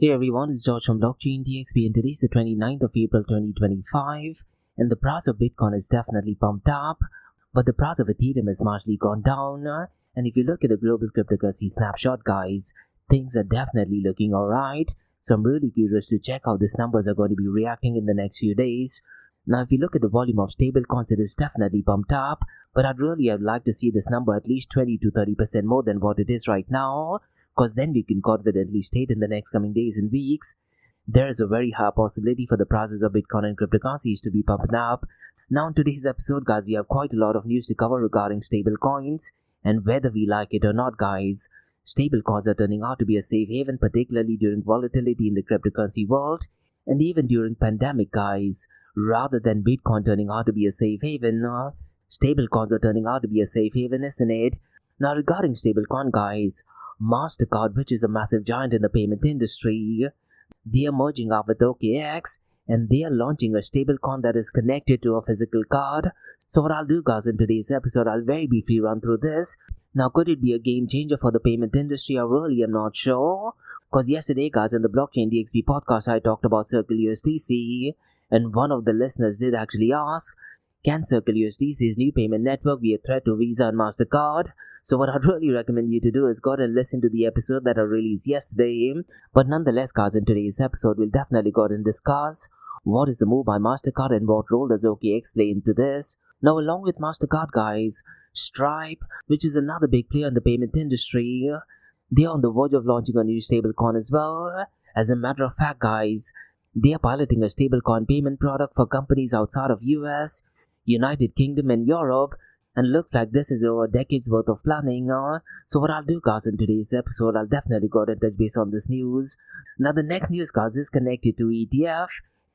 Hey everyone, it's George from Blockchain DXB and today's the 29th of April 2025 and the price of Bitcoin is definitely pumped up, but the price of Ethereum has marginally gone down. And if you look at the global cryptocurrency snapshot, guys, things are definitely looking alright. So I'm really curious to check how these numbers are going to be reacting in the next few days. Now if you look at the volume of stablecoins, it is definitely pumped up, but I'd like to see this number at least 20 to 30% more than what it is right now, because then we can confidently state in the next coming days and weeks, there is a very high possibility for the prices of Bitcoin and cryptocurrencies to be pumping up. Now in today's episode, guys, we have quite a lot of news to cover regarding stablecoins, and whether we like it or not, guys, stablecoins are turning out to be a safe haven, particularly during volatility in the cryptocurrency world, and even during pandemic, guys. Rather than Bitcoin turning out to be a safe haven, stablecoins are turning out to be a safe haven, isn't it? Now regarding stablecoin, guys, Mastercard, which is a massive giant in the payment industry, they are merging up with OKX and they are launching a stablecoin that is connected to a physical card. So what I'll do, guys, in today's episode, I'll very briefly run through this. Now, could it be a game changer for the payment industry? I really am not sure. Because yesterday, guys, in the Blockchain DXB podcast, I talked about Circle USDC, and one of the listeners did actually ask, can Circle USDC's new payment network be a threat to Visa and Mastercard? So what I'd really recommend you to do is go and listen to the episode that I released yesterday. But nonetheless, guys, in today's episode, we'll definitely go and discuss what is the move by Mastercard and what role does OKX play into this. Now, along with Mastercard, guys, Stripe, which is another big player in the payment industry, they are on the verge of launching a new stablecoin as well. As a matter of fact, guys, they are piloting a stablecoin payment product for companies outside of US, United Kingdom and Europe. And looks like this is over a decade's worth of planning. So what I'll do, guys, in today's episode, I'll definitely go and touch base on this news. Now the next news, guys, is connected to ETF.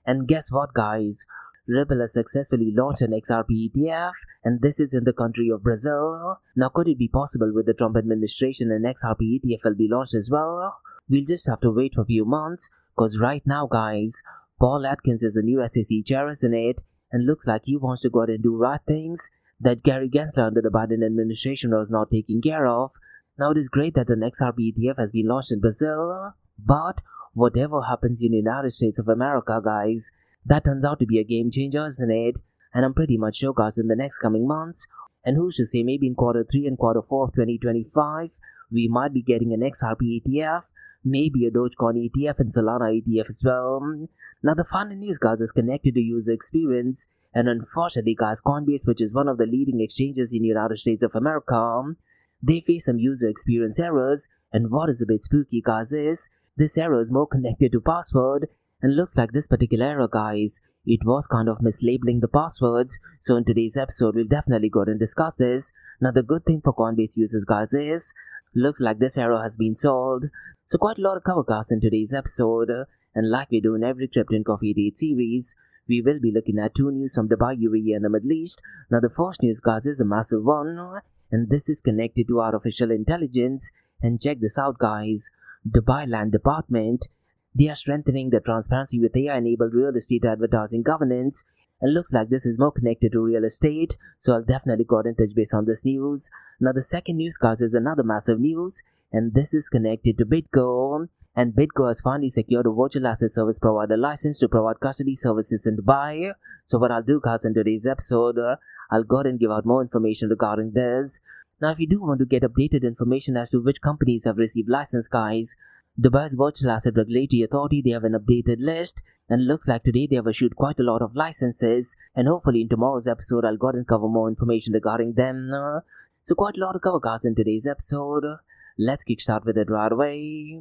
And guess what, guys? Ripple has successfully launched an XRP ETF, and this is in the country of Brazil. Now could it be possible with the Trump administration an XRP ETF will be launched as well? We'll just have to wait for a few months, because right now, guys, Paul Atkins is the new SEC chair, isn't it? And looks like he wants to go out and do right things that Gary Gensler under the Biden administration was not taking care of. Now it is great that an XRP ETF has been launched in Brazil, but whatever happens in the United States of America, guys, that turns out to be a game changer, isn't it? And I'm pretty much sure, guys, in the next coming months, and who's to say maybe in Q3 and Q4 of 2025, we might be getting an XRP ETF, maybe a Dogecoin ETF and Solana ETF as well. Now the final news, guys, is connected to user experience. And unfortunately, guys, Coinbase, which is one of the leading exchanges in the United States of America, they face some user experience errors. And what is a bit spooky, guys, is this error is more connected to password. And looks like this particular error, guys, it was kind of mislabeling the passwords. So in today's episode, we'll definitely go and discuss this. Now the good thing for Coinbase users, guys, is looks like this error has been solved. So quite a lot of cover, guys, in today's episode. And like we do in every Crypto and Coffee Date series, we will be looking at two news from Dubai, UAE and the Middle East. Now the first news, guys, is a massive one, and this is connected to artificial intelligence. And check this out, guys. Dubai Land Department, they are strengthening the transparency with AI-enabled real estate advertising governance. And looks like this is more connected to real estate, so I'll definitely go ahead and touch base on this news. Now the second news, guys, is another massive news, and this is connected to BitGo. And BitGo has finally secured a virtual asset service provider license to provide custody services in Dubai. So what I'll do, guys, in today's episode, I'll go ahead and give out more information regarding this. Now if you do want to get updated information as to which companies have received license, guys, Dubai's Virtual Asset Regulatory Authority, they have an updated list. And looks like today they have issued quite a lot of licenses. And hopefully in tomorrow's episode, I'll go ahead and cover more information regarding them. So quite a lot to cover, guys, in today's episode. Let's kickstart with it right away.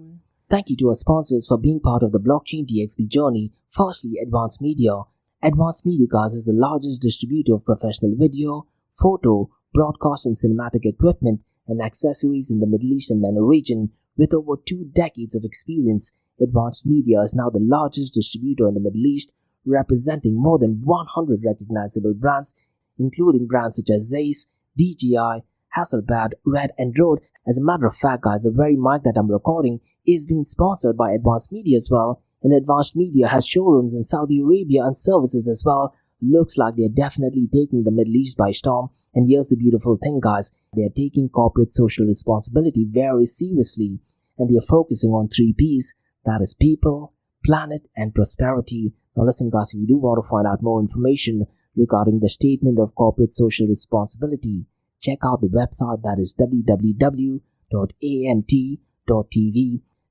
Thank you to our sponsors for being part of the Blockchain DXB journey. Firstly, Advanced Media. Advanced Media, guys, is the largest distributor of professional video, photo, broadcast and cinematic equipment and accessories in the Middle East and MENA region. With over 2 decades of experience, Advanced Media is now the largest distributor in the Middle East, representing more than 100 recognizable brands, including brands such as Zeiss, DJI, Hasselblad, Red and Rode. As a matter of fact, guys, the very mic that I'm recording is being sponsored by Advanced Media as well. And Advanced Media has showrooms in Saudi Arabia and services as well. Looks like they're definitely taking the Middle East by storm. And here's the beautiful thing, guys. They're taking corporate social responsibility very seriously. And they're focusing on 3 Ps. that is people, planet, and prosperity. Now listen guys, if you do want to find out more information regarding the statement of corporate social responsibility, check out the website, that is www.amt.tv.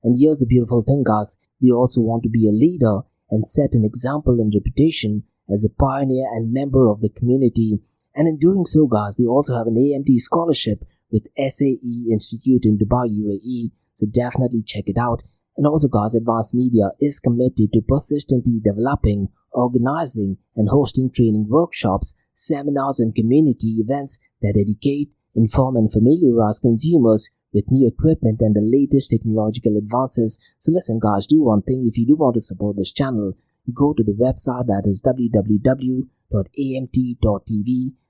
And here's the beautiful thing guys, they also want to be a leader and set an example and reputation as a pioneer and member of the community. And in doing so guys, they also have an AMT scholarship with SAE Institute in Dubai, UAE. So definitely check it out. And also guys, Advanced Media is committed to persistently developing, organizing and hosting training workshops, seminars and community events that educate, inform and familiarize consumers with new equipment and the latest technological advances. So listen guys, do one thing. If you do want to support this channel, go to the website, that is www.amt.tv,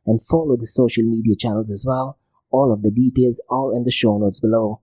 and follow the social media channels as well. All of the details are in the show notes below.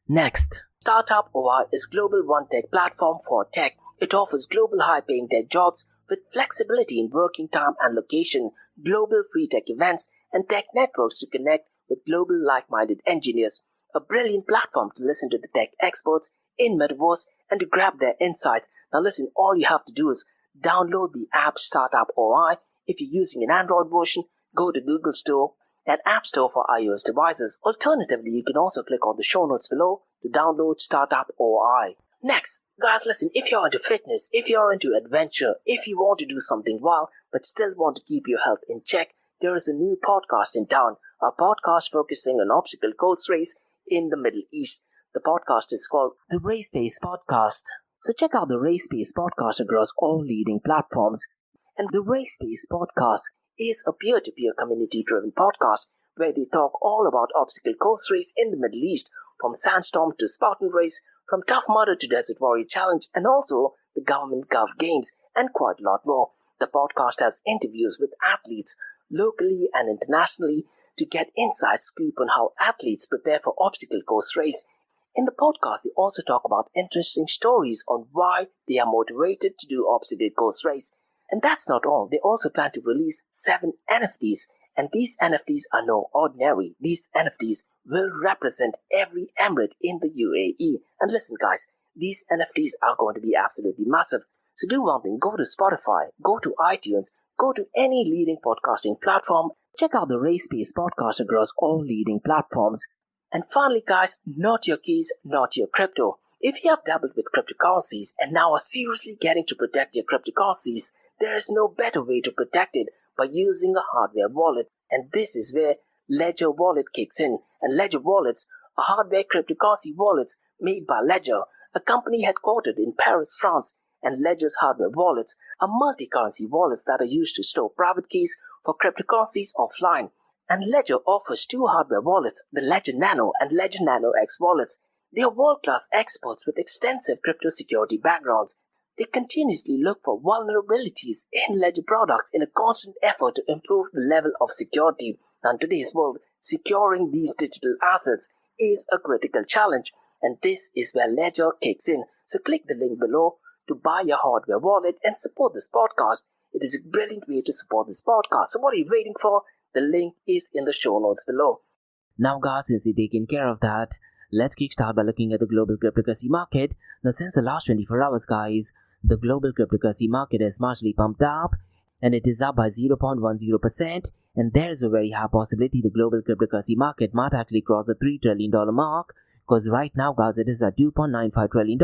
Next, Startup OI is global one-tech platform for tech. It offers global high-paying tech jobs with flexibility in working time and location, global free tech events, and tech networks to connect with global like-minded engineers. A brilliant platform to listen to the tech experts in Metaverse and to grab their insights. Now listen, all you have to do is download the app Startup OI. If you're using an Android version, go to Google Store and App Store for iOS devices. Alternatively, you can also click on the show notes below to download Startup OI. Next, guys, listen, if you're into fitness, if you're into adventure, if you want to do something wild but still want to keep your health in check, there is a new podcast in town, a podcast focusing on obstacle course race in the Middle East. The podcast is called the Race Pace Podcast. So check out the Race Pace Podcast across all leading platforms. And the Race Pace Podcast is a peer-to-peer community-driven podcast where they talk all about obstacle course race in the Middle East, from Sandstorm to Spartan Race, from Tough Mudder to Desert Warrior Challenge, and also the Government Gov Games, and quite a lot more. The podcast has interviews with athletes locally and internationally to get inside scoop on how athletes prepare for obstacle course race. In the podcast, they also talk about interesting stories on why they are motivated to do obstacle course race. And that's not all. They also plan to release 7 NFTs. And these NFTs are no ordinary. These NFTs will represent every emirate in the UAE. And listen guys, these NFTs are going to be absolutely massive. So do one thing, go to Spotify, go to iTunes, go to any leading podcasting platform. Check out the Race Pace Podcast across all leading platforms. And finally guys, not your keys, not your crypto. If you have dabbled with cryptocurrencies and now are seriously getting to protect your cryptocurrencies, there is no better way to protect it by using a hardware wallet. And this is where Ledger Wallet kicks in. And Ledger Wallets are hardware cryptocurrency wallets made by Ledger, a company headquartered in Paris, France. And Ledger's hardware wallets are multi-currency wallets that are used to store private keys for cryptocurrencies offline. And Ledger offers 2 hardware wallets, the Ledger Nano and Ledger Nano X wallets. They are world-class experts with extensive crypto security backgrounds. They continuously look for vulnerabilities in Ledger products in a constant effort to improve the level of security. Now in today's world, securing these digital assets is a critical challenge, and this is where Ledger kicks in. So click the link below to buy your hardware wallet and support this podcast. It is a brilliant way to support this podcast. So what are you waiting for? The link is in the show notes below. Now guys, since you've taken care of that, let's kickstart by looking at the global cryptocurrency market. Now since the last 24 hours guys, the global cryptocurrency market has marginally pumped up and it is up by 0.10%, and there is a very high possibility the global cryptocurrency market might actually cross the $3 trillion mark, because right now guys it is at $2.95 trillion.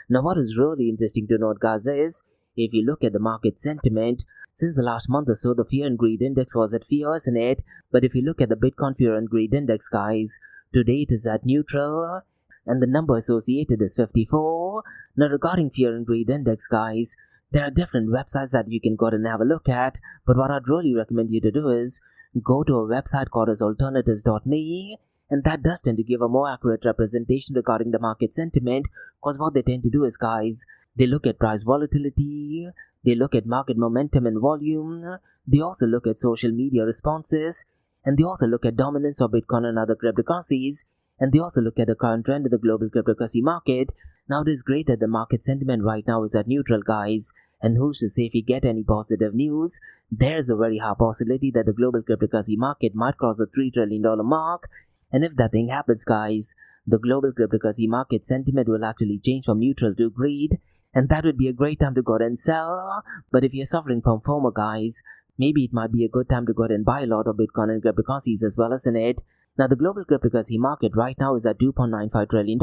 Now what is really interesting to note guys is, if you look at the market sentiment, since the last month or so the fear and greed index was at fears in it, but if you look at the Bitcoin fear and greed index guys, today it is at neutral and the number associated is 54. Now regarding fear and greed index guys, there are different websites that you can go and have a look at, but what I'd really recommend you to do is go to a website called as alternatives.me, and that does tend to give a more accurate representation regarding the market sentiment, because what they tend to do is guys, they look at price volatility, they look at market momentum and volume, they also look at social media responses, and they also look at dominance of Bitcoin and other cryptocurrencies, and they also look at the current trend in the global cryptocurrency market. Now it is great that the market sentiment right now is at neutral guys, and who's to say if we get any positive news, there is a very high possibility that the global cryptocurrency market might cross the $3 trillion mark, And if that thing happens, guys, the global cryptocurrency market sentiment will actually change from neutral to greed, and that would be a great time to go ahead and sell. But if you're suffering from FOMO, guys, maybe it might be a good time to go ahead and buy a lot of Bitcoin and cryptocurrencies as well, isn't it? Now, the global cryptocurrency market right now is at $2.95 trillion,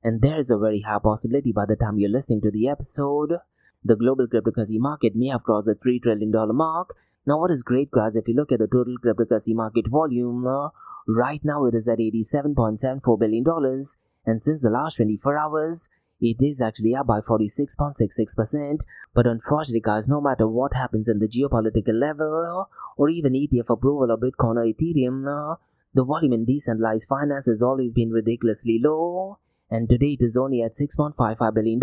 and there is a very high possibility by the time you're listening to the episode, the global cryptocurrency market may have crossed the $3 trillion mark. Now, what is great, guys, if you look at the total cryptocurrency market volume, right now it is at $87.74 billion, and since the last 24 hours, it is actually up by 46.66%. But unfortunately, guys, no matter what happens in the geopolitical level or even ETF approval of Bitcoin or Ethereum, the volume in decentralized finance has always been ridiculously low, and today it is only at $6.55 billion,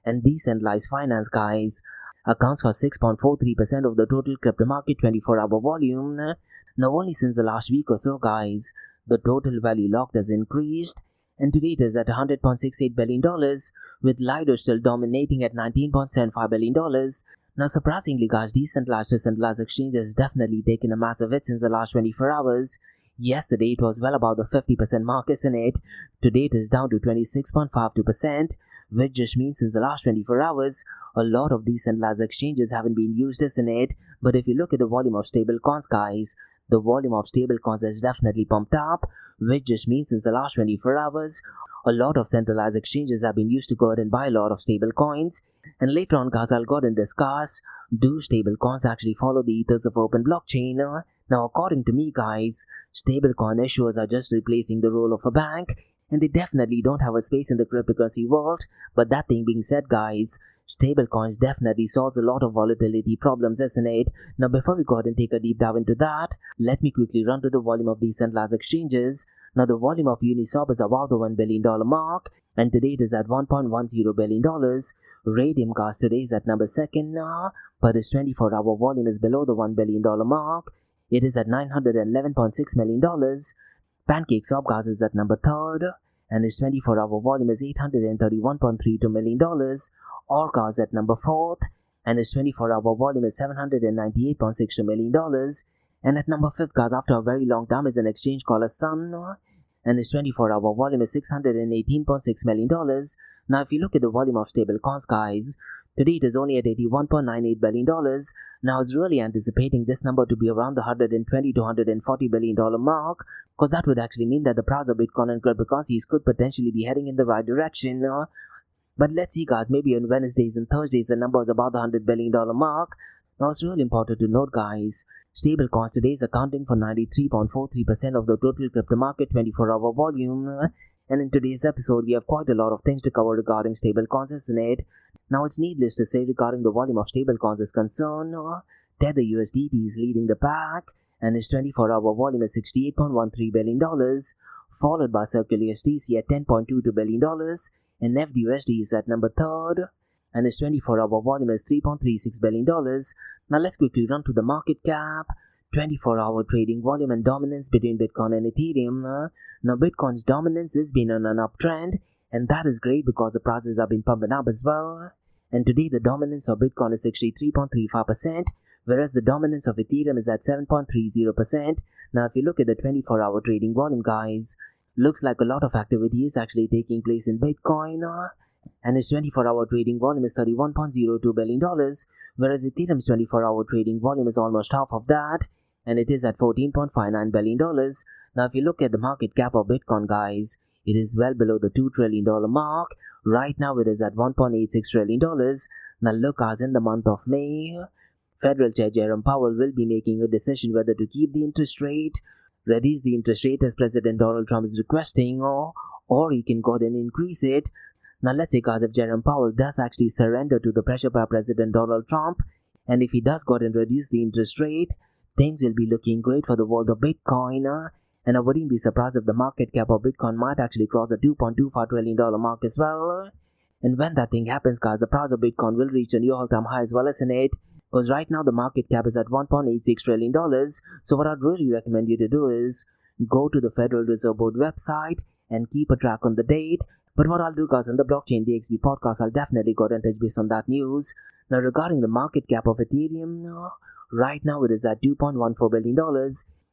and decentralized finance, guys, accounts for 6.43% of the total crypto market 24-hour volume. Now, only since the last week or so, guys, the total value locked has increased, and today it is at $100.68 billion, with Lido still dominating at $19.75 billion. Now, surprisingly, guys, decentralized exchanges has definitely taken a massive hit since the last 24 hours. Yesterday, it was well above the 50% mark, isn't it? Today, it is down to 26.52%, which just means since the last 24 hours, a lot of decentralized exchanges haven't been used, isn't it? But if you look at the volume of stablecoins, guys, the volume of stablecoins has definitely pumped up, which just means since the last 24 hours, a lot of centralized exchanges have been used to go ahead and buy a lot of stablecoins. And later on, guys, I'll go ahead and discuss, do stablecoins actually follow the ethos of open blockchain? Now, according to me, guys, stablecoin issuers are just replacing the role of a bank, and they definitely don't have a space in the cryptocurrency world. But that thing being said, guys, stablecoins definitely solves a lot of volatility problems, isn't it? Now, before we go ahead and take a deep dive into that, let me quickly run to the volume of decentralized exchanges. Now, the volume of Uniswap is above the $1 billion mark, and today it is at $1.10 billion. Radium, guys, today is at number 2nd, but its 24-hour volume is below the $1 billion mark. It is at $911.6 million. PancakeSwap, guys, is at number 3rd, and its 24-hour volume is $831.32 million. Orca is at number 4th, and its 24-hour volume is $798.62 million. And at number 5th, guys, after a very long time, is an exchange called Sun, and its 24-hour volume is $618.6 million. Now, if you look at the volume of stablecoins, guys, today it is only at $81.98 billion. Now, I was really anticipating this number to be around the $120 to $140 billion mark, because that would actually mean that the price of Bitcoin and cryptocurrencies could potentially be heading in the right direction. But let's see, guys, maybe on Wednesdays and Thursdays the number is about the $100 billion mark. Now, it's really important to note, guys, stablecoins today is accounting for 93.43% of the total crypto market 24-hour volume. And in today's episode, we have quite a lot of things to cover regarding stablecoins, isn't it? Now, it's needless to say regarding the volume of stablecoins is concerned, Tether USDT is leading the pack, and its 24-hour volume is $68.13 billion, followed by Circle USDC at $10.22 billion, and FDUSD is at number 3rd, and its 24-hour volume is $3.36 billion. Now, let's quickly run to the market cap, 24-hour trading volume and dominance between Bitcoin and Ethereum. Now, Bitcoin's dominance has been on an uptrend, and that is great because the prices have been pumping up as well. And today, the dominance of Bitcoin is 63.35%, whereas the dominance of Ethereum is at 7.30%. Now, if you look at the 24-hour trading volume, guys, looks like a lot of activity is actually taking place in Bitcoin, and its 24-hour trading volume is $31.02 billion, whereas Ethereum's 24-hour trading volume is almost half of that, and it is at $14.59 billion. Now, if you look at the market cap of Bitcoin, guys, it is well below the $2 trillion mark. Right now, it is at $1.86 trillion. Now, look, as in the month of May, Federal Chair Jerome Powell will be making a decision whether to keep the interest rate, reduce the interest rate as President Donald Trump is requesting, or he can go ahead and increase it. Now, let's say, guys, if Jerome Powell does actually surrender to the pressure by President Donald Trump, and if he does go ahead and reduce the interest rate, things will be looking great for the world of Bitcoin. And I wouldn't be surprised if the market cap of Bitcoin might actually cross the $2.25 trillion mark as well. And when that thing happens, guys, the price of Bitcoin will reach a new all-time high as well, isn't it? Because right now the market cap is at $1.86 trillion. So what I'd really recommend you to do is go to the Federal Reserve Board website and keep a track on the date. But what I'll do, guys, in the Blockchain DXB podcast, I'll definitely go and touch base on that news. Now, regarding the market cap of Ethereum, right now it is at $2.14 billion.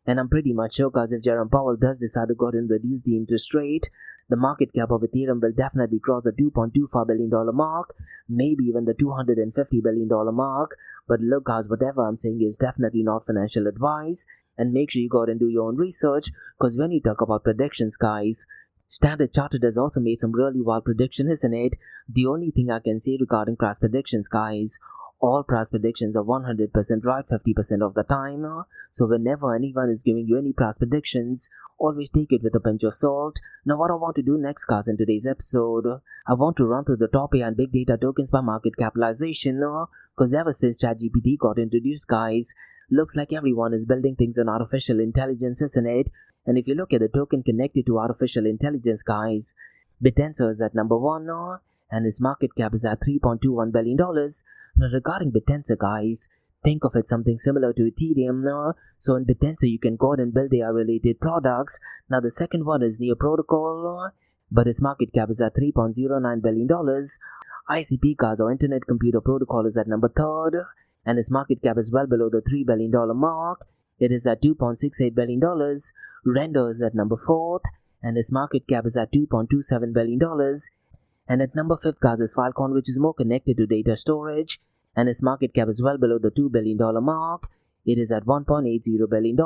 And I'm pretty much sure guys, if Jerome Powell does decide to go ahead and reduce the interest rate, the market cap of Ethereum will definitely cross the $2.25 billion mark, maybe even the $250 billion mark. But look guys, whatever I'm saying is definitely not financial advice, and make sure you go ahead and do your own research, because when you talk about predictions guys, Standard Chartered has also made some really wild predictions, isn't it? The only thing I can say regarding price predictions guys, all price predictions are 100% right 50% of the time. So whenever anyone is giving you any price predictions, always take it with a pinch of salt. Now what I want to do next guys in today's episode, I want to run through the top AI and big data tokens by market capitalization, because ever since ChatGPT got introduced guys, looks like everyone is building things on artificial intelligence, isn't it? And if you look at the token connected to artificial intelligence guys, Bitensor is at number 1 and its market cap is at $3.21 billion. Now regarding Bitensor guys, think of it something similar to Ethereum. So in Bitensor you can go ahead and build AI related products. Now the second one is Neo Protocol, but its market cap is at $3.09 billion. ICP guys, or Internet Computer Protocol, is at number 3rd and its market cap is well below the $3 billion mark. It is at $2.68 billion. Render is at number 4th and its market cap is at $2.27 billion. And at number 5 guys is Filecoin, which is more connected to data storage, and its market cap is well below the $2 billion mark. It is at $1.80 billion.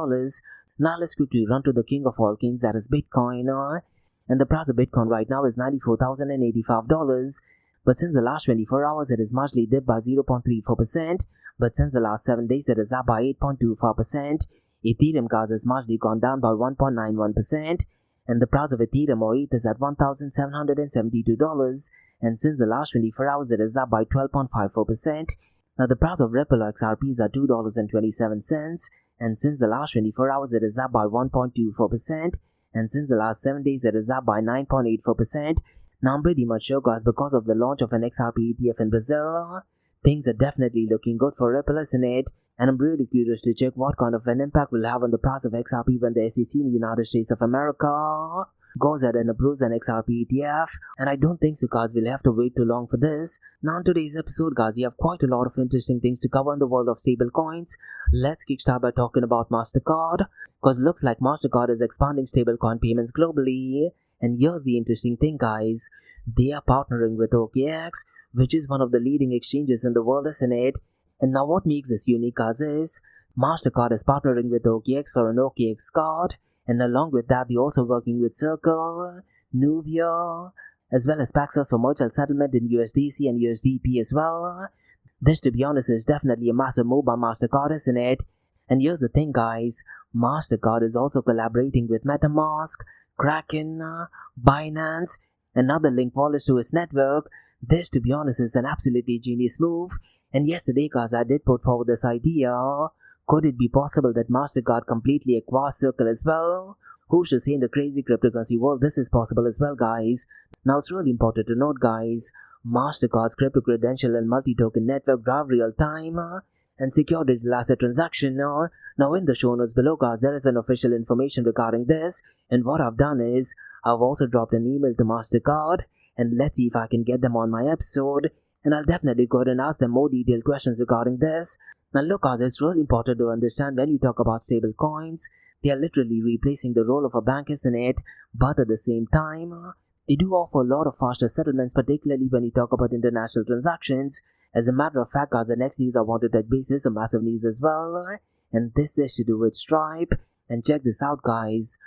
Now let's quickly run to the king of all kings, that is Bitcoin. And the price of Bitcoin right now is $94,085. But since the last 24 hours, it has marginally dipped by 0.34%. But since the last 7 days, it is up by 8.25%. Ethereum guys has marginally gone down by 1.91%. And the price of Ethereum or ETH is at $1,772. And since the last 24 hours, it is up by 12.54%. Now the price of Ripple or XRP is at $2.27. And since the last 24 hours, it is up by 1.24%. And since the last 7 days, it is up by 9.84%. Now I'm pretty much sure guys, because of the launch of an XRP ETF in Brazil, things are definitely looking good for Ripple, isn't it? And I'm really curious to check what kind of an impact will have on the price of XRP when the SEC in the United States of America goes ahead and approves an XRP ETF. And I don't think so guys, we'll have to wait too long for this. Now in today's episode guys, we have quite a lot of interesting things to cover in the world of stablecoins. Let's kickstart by talking about Mastercard, because looks like Mastercard is expanding stablecoin payments globally. And here's the interesting thing guys, they are partnering with OKX, which is one of the leading exchanges in the world, isn't it? And now what makes this unique guys is, Mastercard is partnering with OKX for an OKX card, and along with that they're also working with Circle, Nuvia, as well as Paxos for merchant settlement in USDC and USDP as well. This, to be honest, is definitely a massive move by Mastercard, isn't it? And here's the thing guys, Mastercard is also collaborating with MetaMask, Kraken, Binance, and other link wallets to its network. This, to be honest, is an absolutely genius move. And yesterday guys, I did put forward this idea. Could it be possible that Mastercard completely acquires Circle as well? Who should say in the crazy cryptocurrency world this is possible as well guys? Now it's really important to note guys, Mastercard's crypto credential and multi-token network drive real-time and secure digital asset transaction. Now in the show notes below guys, there is an official information regarding this, and what I've done is I've also dropped an email to Mastercard, and let's see if I can get them on my episode, and I'll definitely go ahead and ask them more detailed questions regarding this. Now look guys, it's really important to understand when you talk about stable coins, they are literally replacing the role of a bank, isn't it? But at the same time, they do offer a lot of faster settlements, particularly when you talk about international transactions. As a matter of fact guys, the next news I want to touch base is a massive news as well, and this is to do with Stripe. And check this out guys,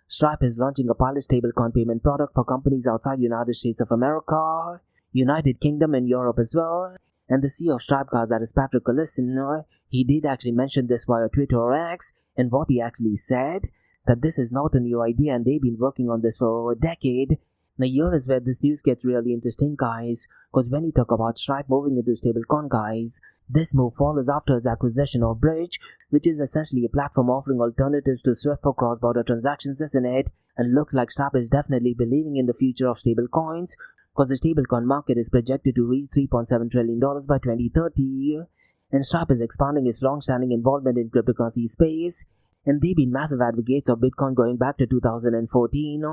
Stripe is launching a pilot stablecoin payment product for companies outside United States of America, United Kingdom and Europe as well. And the CEO of Stripe guys, that is Patrick Collison, he did actually mention this via Twitter or X, and what he actually said, that this is not a new idea and they've been working on this for over a decade. Now here is where this news gets really interesting guys, because when you talk about Stripe moving into stablecoin guys, this move follows after his acquisition of Bridge, which is essentially a platform offering alternatives to Swift for cross-border transactions, isn't it? And looks like Stripe is definitely believing in the future of stablecoins, because the stablecoin market is projected to reach $3.7 trillion by 2030. And Stripe is expanding its long-standing involvement in cryptocurrency space, and they've been massive advocates of Bitcoin going back to 2014.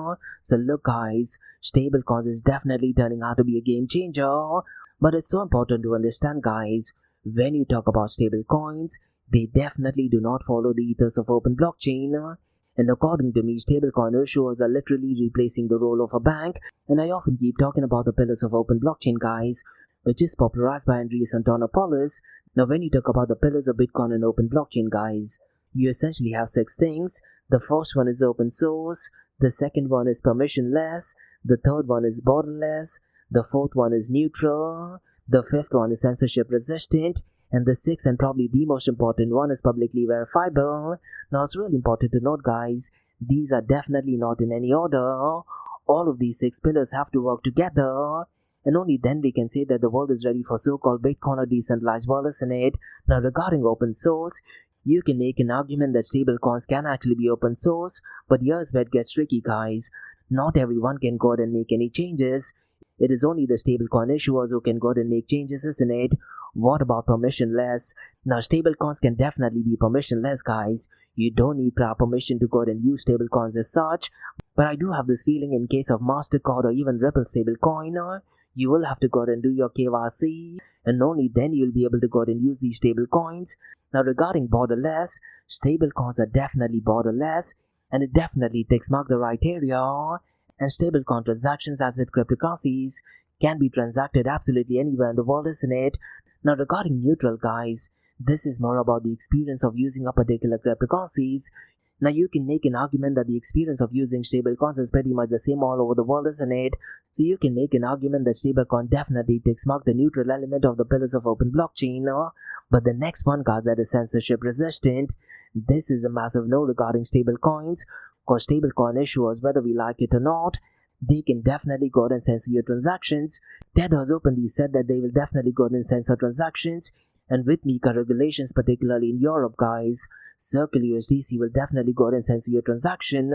So look guys, stablecoins is definitely turning out to be a game changer. But it's so important to understand guys, when you talk about stablecoins, they definitely do not follow the ethos of open blockchain. And according to me, stablecoin issuers are literally replacing the role of a bank. And I often keep talking about the pillars of open blockchain, guys, which is popularized by Andreas Antonopoulos. Now, when you talk about the pillars of Bitcoin and open blockchain, guys, you essentially have 6 things. The first one is open source. The second one is permissionless. The third one is borderless. The fourth one is neutral. The fifth one is censorship resistant. And the sixth and probably the most important one is publicly verifiable. Now, it's really important to note, guys, these are definitely not in any order. All of these 6 pillars have to work together, and only then we can say that the world is ready for so-called Bitcoin or decentralized wallets in it. Now, regarding open source, you can make an argument that stablecoins can actually be open source, but here's where it gets tricky, guys. Not everyone can go ahead and make any changes. It is only the stablecoin issuers who can go ahead and make changes, isn't it? What about permissionless? Now, stablecoins can definitely be permissionless, guys. You don't need prior permission to go ahead and use stablecoins as such. But I do have this feeling in case of Mastercard or even Ripple stablecoin, you will have to go ahead and do your KYC, and only then you'll be able to go ahead and use these stablecoins. Now, regarding borderless, stablecoins are definitely borderless, and it definitely ticks mark the right area. And stablecoin transactions, as with cryptocurrencies, can be transacted absolutely anywhere in the world, isn't it? Now, regarding neutral, guys, this is more about the experience of using a particular cryptocurrencies. Now, you can make an argument that the experience of using stablecoins is pretty much the same all over the world, isn't it? So you can make an argument that stablecoin definitely takes mark the neutral element of the pillars of open blockchain. But the next one, guys, that is censorship resistant. This is a massive no regarding stablecoins, because stablecoin issuers, whether we like it or not, they can definitely go ahead and censor your transactions. Tether has openly said that they will definitely go ahead and censor transactions. And with MiCA regulations, particularly in Europe, guys, Circle USDC will definitely go ahead and censor your transaction.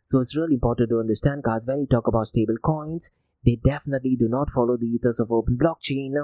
So it's really important to understand, guys, when you talk about stable coins, they definitely do not follow the ethos of open blockchain.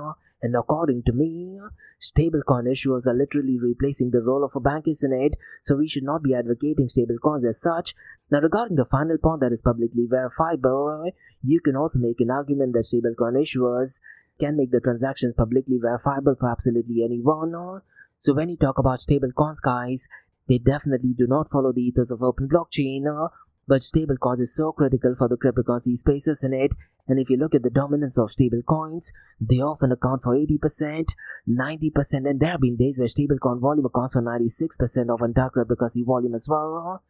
And according to me, stablecoin issuers are literally replacing the role of a bank, isn't it? So we should not be advocating stablecoins as such. Now, regarding the final point that is publicly verifiable, you can also make an argument that stablecoin issuers can make the transactions publicly verifiable for absolutely anyone. So when you talk about stablecoins, guys, they definitely do not follow the ethos of open blockchain. But stablecoins is so critical for the cryptocurrency spaces in it. And if you look at the dominance of stablecoins, they often account for 80%, 90%, and there have been days where stablecoin volume accounts for 96% of entire cryptocurrency volume as well.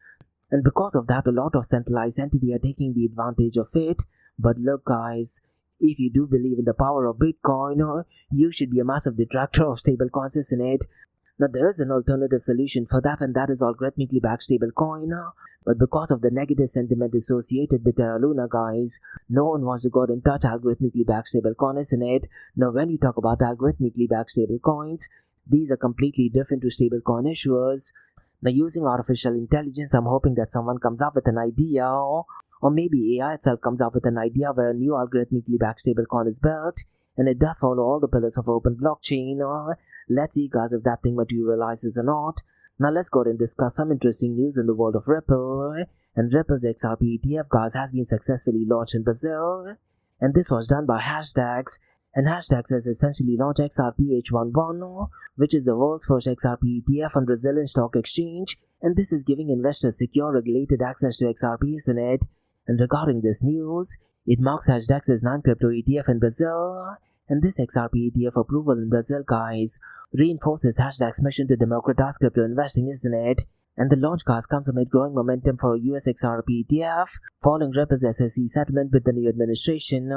And because of that, a lot of centralized entities are taking the advantage of it. But look, guys, if you do believe in the power of Bitcoin, you should be a massive detractor of stablecoins, isn't it? Now, there is an alternative solution for that, and that is algorithmically backed stablecoin. But because of the negative sentiment associated with Terra Luna, guys, no one wants to go and touch algorithmically backed stablecoin, isn't it? Now, when you talk about algorithmically backed stablecoins, these are completely different to stablecoin issuers. Now, using artificial intelligence, I'm hoping that someone comes up with an idea, or maybe AI itself comes up with an idea where a new algorithmically backed stablecoin is built, and it does follow all the pillars of open blockchain. Let's see, guys, if that thing materializes or not. Now, let's go ahead and discuss some interesting news in the world of Ripple. And Ripple's XRP ETF, guys, has been successfully launched in Brazil. And this was done by Hashtags. And Hashtags has essentially launched XRP H11, which is the world's first XRP ETF on Brazilian stock exchange. And this is giving investors secure regulated access to XRP, isn't it? And regarding this news, it marks Hashtags' 9th crypto ETF in Brazil. And this XRP ETF approval in Brazil, guys, reinforces Hashtags' mission to democratize crypto investing, isn't it? And the launch, guys, comes amid growing momentum for a US XRP ETF, following Ripple's SEC settlement with the new administration.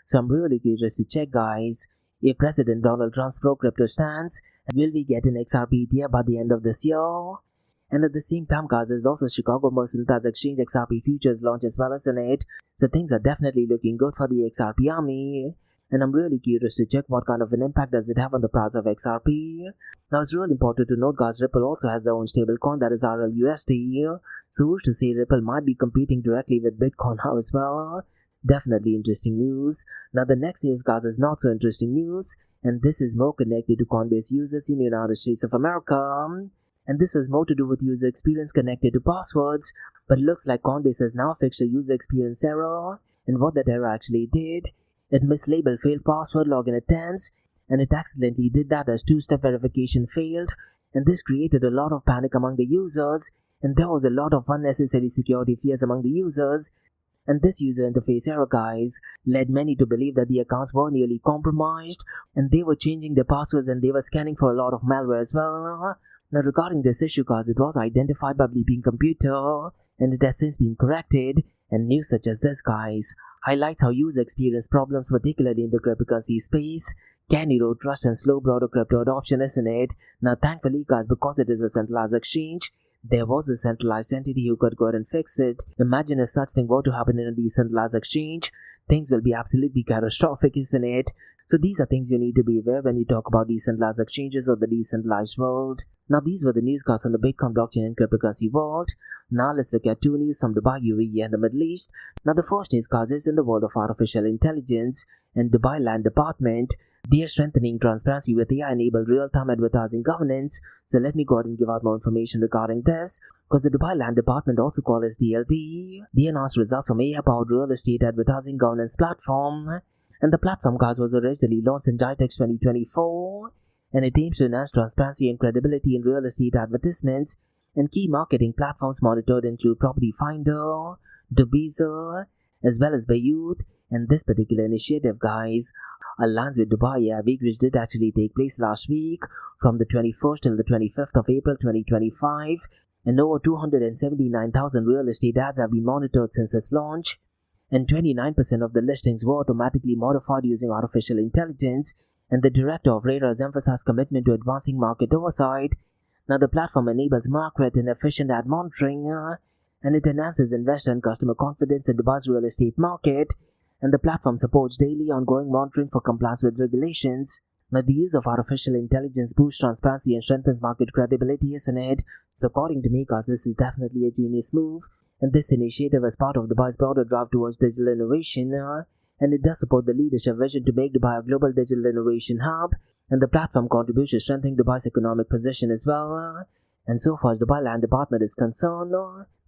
So I'm really curious to check, guys, if President Donald Trump's pro-crypto stance, will we get an XRP ETF by the end of this year? And at the same time, guys, there's also Chicago Mercantile Exchange XRP futures launch as well, isn't it? So things are definitely looking good for the XRP army. And I'm really curious to check what kind of an impact does it have on the price of XRP. Now, it's really important to note, guys, Ripple also has their own stablecoin, that is RLUSD. So who's to say Ripple might be competing directly with Bitcoin now as well? Definitely interesting news. Now, the next news, guys, is not so interesting news. And this is more connected to Coinbase users in the United States of America. And this has more to do with user experience connected to passwords. But it looks like Coinbase has now fixed a user experience error. And what that error actually did, it mislabeled failed password login attempts, and it accidentally did that as two-step verification failed, and this created a lot of panic among the users, and there was a lot of unnecessary security fears among the users. And this user interface error, guys, led many to believe that the accounts were nearly compromised, and they were changing their passwords and they were scanning for a lot of malware as well. Now regarding this issue, guys, it was identified by Bleeping Computer, and it has since been corrected, and news such as this, guys, highlights how users experience problems, particularly in the cryptocurrency space, can erode trust and slow broader crypto adoption, isn't it? Now thankfully, guys, because it is a centralized exchange, there was a centralized entity who could go ahead and fix it. Imagine if such thing were to happen in a decentralized exchange, things will be absolutely catastrophic, isn't it? So these are things you need to be aware when you talk about decentralized exchanges or the decentralized world. Now these were the newscasts on the Bitcoin blockchain and cryptocurrency world. Now let's look at two news from Dubai, UAE and the Middle East. Now the first newscast is in the world of artificial intelligence, and Dubai Land Department, they are strengthening transparency with AI-enabled real-time advertising governance. So let me go ahead and give out more information regarding this, because the Dubai Land Department, also called as DLD, they announced results from AI-powered real estate advertising governance platform. And the platform, guys, was originally launched in GITEX 2024, and it aims to enhance transparency and credibility in real estate advertisements. And key marketing platforms monitored include Property Finder, Dubizer, as well as Bayouth. And this particular initiative, guys, aligns with Dubai Air Week, which did actually take place last week from the 21st till the 25th of April 2025, and over 279,000 real estate ads have been monitored since its launch, and 29% of the listings were automatically modified using artificial intelligence. And the director of RADA has emphasized commitment to advancing market oversight. Now the platform enables more accurate and efficient ad monitoring, and it enhances investor and customer confidence in Dubai's real estate market. And the platform supports daily ongoing monitoring for compliance with regulations. Now the use of artificial intelligence boosts transparency and strengthens market credibility, isn't it? So according to me, guys, this is definitely a genius move, and this initiative is part of Dubai's broader drive towards digital innovation, and it does support the leadership vision to make Dubai a global digital innovation hub, and the platform contributes to strengthening Dubai's economic position as well. And so far as Dubai Land Department is concerned,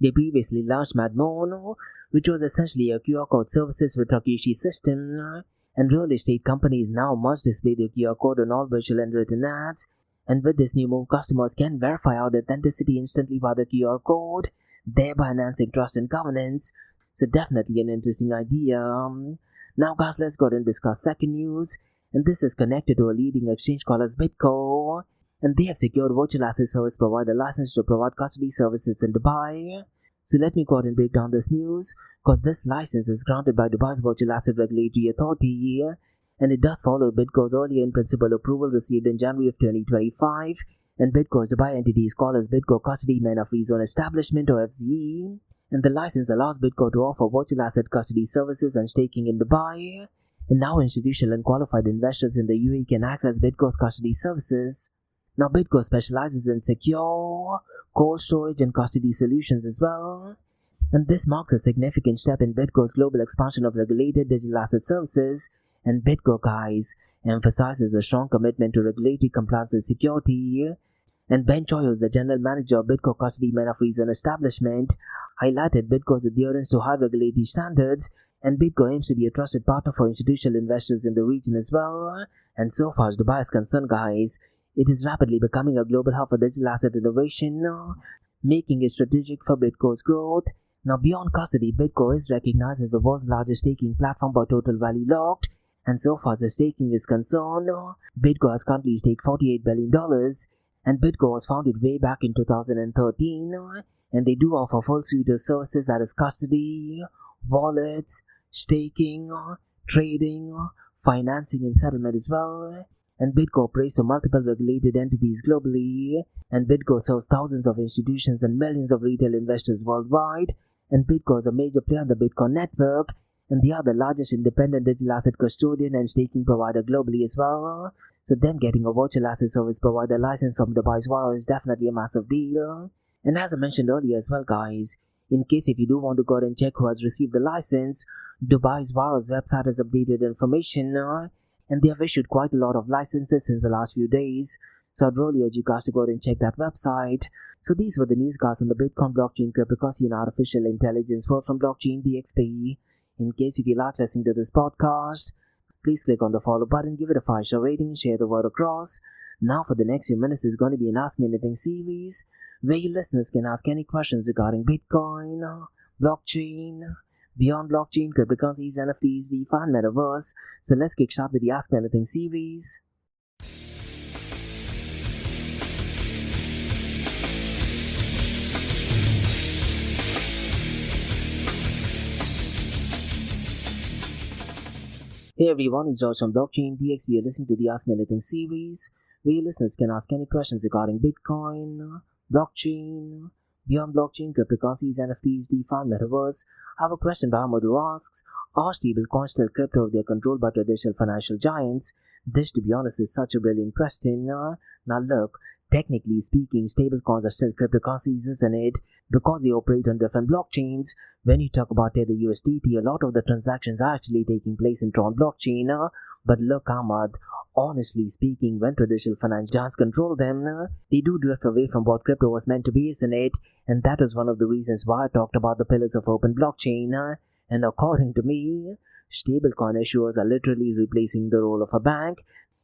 they previously launched Madmon, which was essentially a QR code services with Rakishi system, and real estate companies now must display the QR code on all visual and written ads. And with this new move, customers can verify authenticity instantly by the QR code, thereby enhancing trust and governance. So definitely an interesting idea. Now guys, let's go ahead and discuss second news, and this is connected to a leading exchange called as Bitco, and they have secured virtual asset service provider license to provide custody services in Dubai. So let me go ahead and break down this news, because this license is granted by Dubai's Virtual Asset Regulatory Authority, and it does follow Bitco's earlier in principle approval received in January of 2025, and Bitco's Dubai entity is called as Bitco Custody Mena Free Zone Establishment, or FZE, and the license allows Bitco to offer virtual asset custody services and staking in Dubai, and now institutional and qualified investors in the UAE can access Bitco's custody services. Now Bitco specializes in secure, cold storage and custody solutions as well, and this marks a significant step in Bitco's global expansion of regulated digital asset services. And Bitco, guys, emphasizes a strong commitment to regulatory compliance and security. And Ben Choi, who is the general manager of Bitco Custody Mena Free Zone Establishment, highlighted Bitco's adherence to high regulatory standards, and Bitco aims to be a trusted partner for institutional investors in the region as well. And so far as Dubai is concerned, guys, it is rapidly becoming a global hub for digital asset innovation, making it strategic for Bitco's growth. Now beyond custody, Bitco is recognized as the world's largest staking platform by total value locked, and so far as the staking is concerned, Bitco has currently staked $48 billion, and Bitco was founded way back in 2013, and they do offer full suite of services, that is custody, wallets, staking, trading, financing and settlement as well. And Bitco operates to multiple regulated entities globally, and Bitco serves thousands of institutions and millions of retail investors worldwide. And Bitco is a major player on the Bitcoin network, and they are the largest independent digital asset custodian and staking provider globally as well. So them getting a virtual asset service provider license from Dubai's Waro is definitely a massive deal. And as I mentioned earlier as well, guys, in case if you do want to go ahead and check who has received the license, Dubai's Waro's website has updated information, and they have issued quite a lot of licenses since the last few days. So I'd really urge you guys to go ahead and check that website. So these were the news, guys, on the Bitcoin, blockchain, cryptocurrency and artificial intelligence world from Blockchain DXB. In case if you like listening to this podcast, please click on the follow button, give it a 5-star rating, share the word across. Now for the next few minutes is going to be an Ask Me Anything series where you listeners can ask any questions regarding Bitcoin, blockchain, beyond blockchain, cryptocurrencies, NFTs, DeFi, and Metaverse. So let's kick start with the Ask Me Anything series. Hey everyone, it's George from Blockchain DXB. You're listening to the Ask Me Anything series, where your listeners can ask any questions regarding Bitcoin, blockchain, beyond blockchain, cryptocurrencies, NFTs, DeFi, and Metaverse. I have a question by Ahmed who asks, are stablecoins still crypto if they are controlled by traditional financial giants? This, to be honest, is such a brilliant question. Now look, technically speaking, stablecoins are still cryptocurrencies, isn't it? Because they operate on different blockchains. When you talk about Tether USDT, a lot of the transactions are actually taking place in Tron blockchain. But look, Ahmad, honestly speaking, when traditional financial giants control them, they do drift away from what crypto was meant to be, isn't it? And that is one of the reasons why I talked about the pillars of open blockchain. And according to me, stablecoin issuers are literally replacing the role of a bank.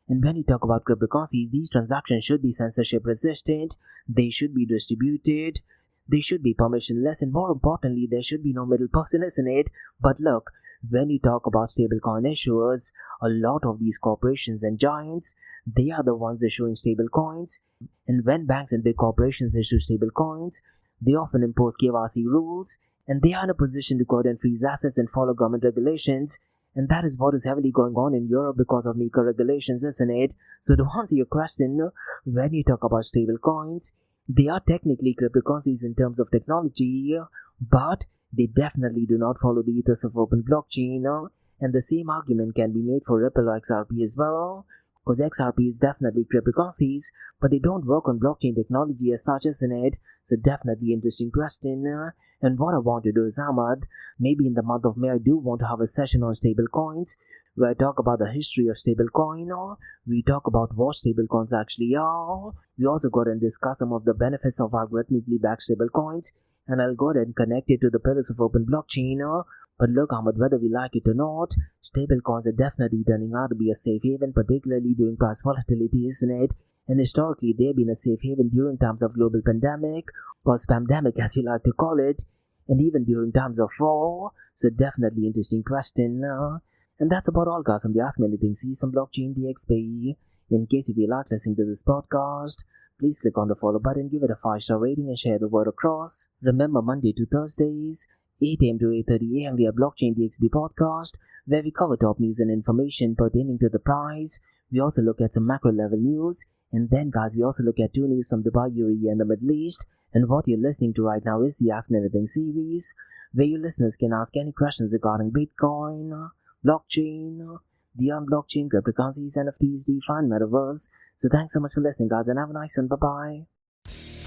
And when you talk about cryptocurrencies, these transactions should be censorship resistant, they should be distributed, they should be permissionless, and more importantly, there should be no middle person, isn't it? But look, when you talk about stablecoin issuers, a lot of these corporations and giants, they are the ones issuing stablecoins. And when banks and big corporations issue stablecoins, they often impose KYC rules, and they are in a position to go ahead and freeze assets and follow government regulations. And that is what is heavily going on in Europe because of MiCA regulations, isn't it? So to answer your question, when you talk about stablecoins, they are technically cryptocurrencies in terms of technology, but they definitely do not follow the ethos of open blockchain. And the same argument can be made for Ripple or XRP as well, because XRP is definitely cryptocurrencies, but they don't work on blockchain technology as such, isn't it? So definitely interesting question. And what I want to do is, Ahmad, maybe in the month of May, I do want to have a session on stablecoins where I talk about the history of stablecoin. We talk about what stablecoins actually are. We also go ahead and discuss some of the benefits of algorithmically backed stablecoins, and I'll go ahead and connect it to the pillars of open blockchain. But look, Ahmad, whether we like it or not, stablecoins are definitely turning out to be a safe haven, particularly during price volatility, isn't it? And historically, they've been a safe haven during times of global pandemic, or spamdemic as you like to call it, and even during times of war. So definitely interesting question. And that's about all, guys, from the Ask Me Anything season Blockchain DXB. In case if you like listening to this podcast, please click on the follow button, give it a 5-star rating, and share the word across. Remember, Monday to Thursdays, 8 a.m. to 8:30 a.m. we have Blockchain DXB podcast, where we cover top news and information pertaining to the price. We also look at some macro level news, and then, guys, we also look at 2 news from Dubai, UAE, and the Middle East. And what you're listening to right now is the Ask Me Anything series, where you listeners can ask any questions regarding Bitcoin, blockchain, beyond blockchain, cryptocurrencies, NFTs, DeFi, and Metaverse. So thanks so much for listening, guys, and have a nice one. Bye-bye.